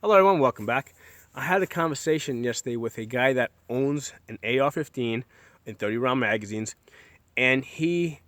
Hello everyone, welcome back. I had a conversation yesterday with a guy that owns an AR-15 in 30 round magazines, and he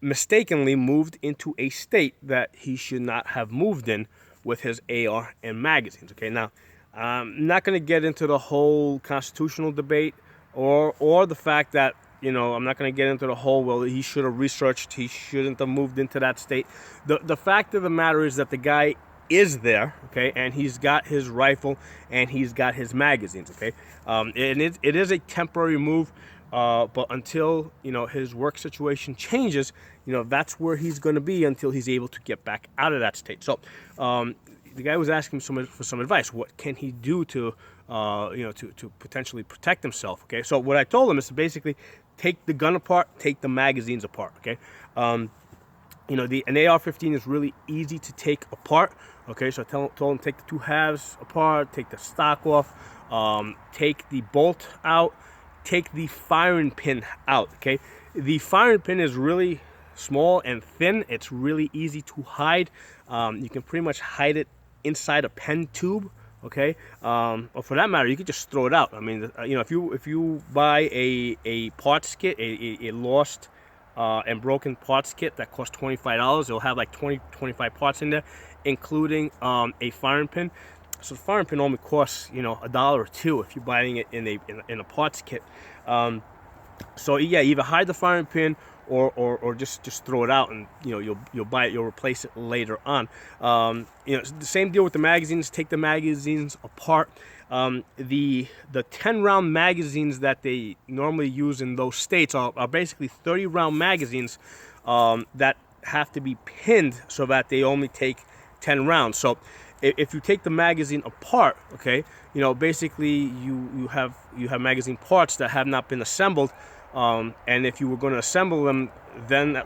mistakenly moved into a state that he should not have moved in with his AR and magazines. Okay, now I'm not going to get into the whole constitutional debate or the fact that I'm not going to get into the whole, well, he should have researched, he shouldn't have moved into that state. The fact of the matter is that the guy is there, okay, and he's got his rifle and he's got his magazines, okay. And it is a temporary move, but until his work situation changes, that's where he's going to be until he's able to get back out of that state. So the guy was asking for some advice. What can he do to to potentially protect himself? Okay, so what I told him is to basically take the gun apart, take the magazines apart. Okay. An AR-15 is really easy to take apart. Okay, so I told him take the two halves apart, take the stock off, take the bolt out, take the firing pin out. Okay, the firing pin is really small and thin. It's really easy to hide. You can pretty much hide it inside a pen tube. Okay, or for that matter, you could just throw it out. I mean, if you buy a parts kit, a lost and broken parts kit that costs $25. It'll have like 25 parts in there, including a firing pin. So the firing pin only costs $1 or $2 if you're buying it in a parts kit. So yeah, either hide the firing pin or just throw it out, and you'll buy it, you'll replace it later on. The same deal with the magazines. Take the magazines apart. The 10-round magazines that they normally use in those states are basically 30-round magazines that have to be pinned so that they only take 10 rounds. So if you take the magazine apart, okay, basically you have magazine parts that have not been assembled. And if you were going to assemble them, then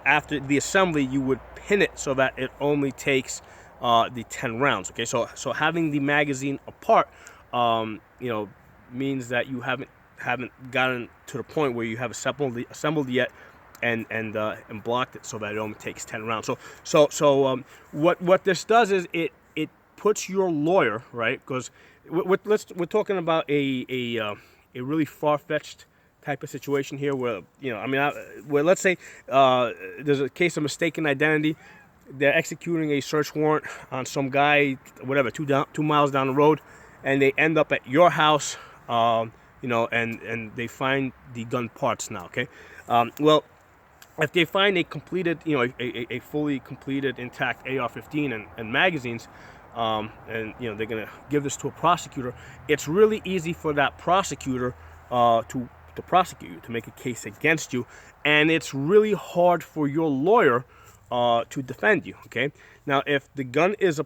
after the assembly, you would pin it so that it only takes the 10 rounds. Okay, so having the magazine apart, means that you haven't gotten to the point where you have assembled yet, and blocked it so that it only takes 10 rounds. So what this does is it puts your lawyer, right? Because we're talking about a really far-fetched type of situation here where where let's say there's a case of mistaken identity. They're executing a search warrant on some guy, whatever, 2 miles down the road, and they end up at your house, and they find the gun parts now. Okay, well, if they find a completed, a fully completed intact AR-15 and magazines, and they're gonna give this to a prosecutor, it's really easy for that prosecutor to prosecute you, to make a case against you, and it's really hard for your lawyer to defend you. Okay, now if the gun is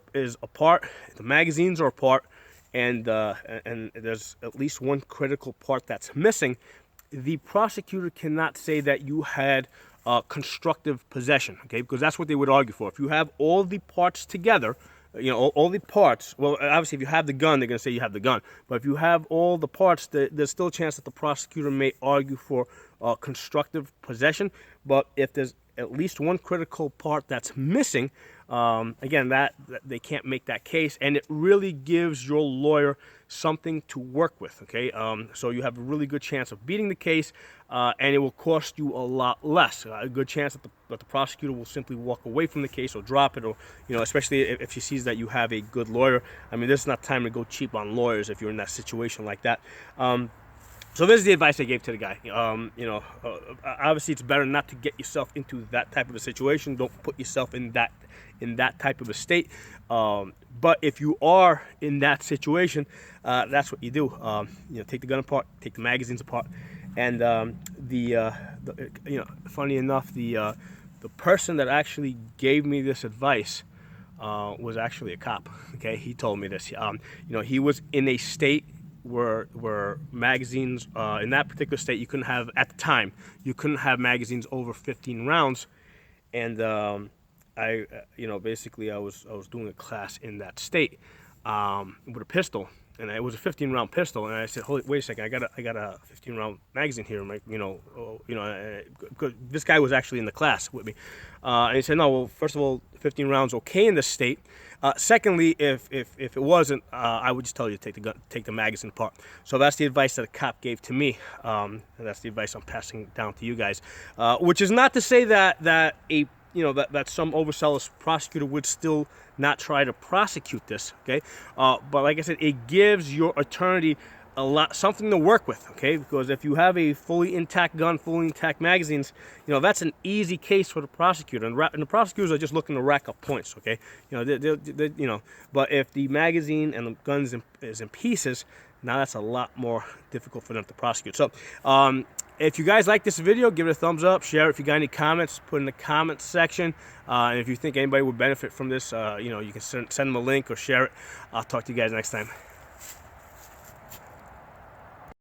apart, the magazines are apart, and there's at least one critical part that's missing, the prosecutor cannot say that you had constructive possession. Okay, because that's what they would argue for. If you have all the parts together, all the parts, well, obviously if you have the gun, they're going to say you have the gun. But if you have all the parts, there's still a chance that the prosecutor may argue for constructive possession. But if there's at least one critical part that's missing, again, that they can't make that case, and it really gives your lawyer something to work with. Okay, so you have a really good chance of beating the case, and it will cost you a lot less. A good chance that the prosecutor will simply walk away from the case or drop it, or especially if she sees that you have a good lawyer. I mean, this is not time to go cheap on lawyers if you're in that situation like that. So this is the advice I gave to the guy. Obviously, it's better not to get yourself into that type of a situation. Don't put yourself in that type of a state. But if you are in that situation, that's what you do. Take the gun apart, take the magazines apart, and funny enough, the person that actually gave me this advice was actually a cop. Okay, he told me this. He was in a state were magazines, in that particular state, you couldn't have, at the time, you couldn't have magazines over 15 rounds. And basically I was doing a class in that state with a pistol, and it was a 15-round pistol. And I said, "Hold, wait a second, I got a 15-round magazine here." I'm like, this guy was actually in the class with me, and he said, "No, well, first of all, 15 rounds okay in this state. Secondly, if it wasn't, I would just tell you to take the magazine apart." So that's the advice that a cop gave to me, and that's the advice I'm passing down to you guys. Which is not to say that that some overzealous prosecutor would still not try to prosecute this, okay? But like I said, it gives your attorney something to work with, okay? Because if you have a fully intact gun, fully intact magazines, that's an easy case for the prosecutor, and the prosecutors are just looking to rack up points, okay? But if the magazine and the guns is in pieces, now that's a lot more difficult for them to prosecute. So, if you guys like this video, give it a thumbs up, share it. If you got any comments, put in the comments section. And if you think anybody would benefit from this, you can send them a link or share it. I'll talk to you guys next time.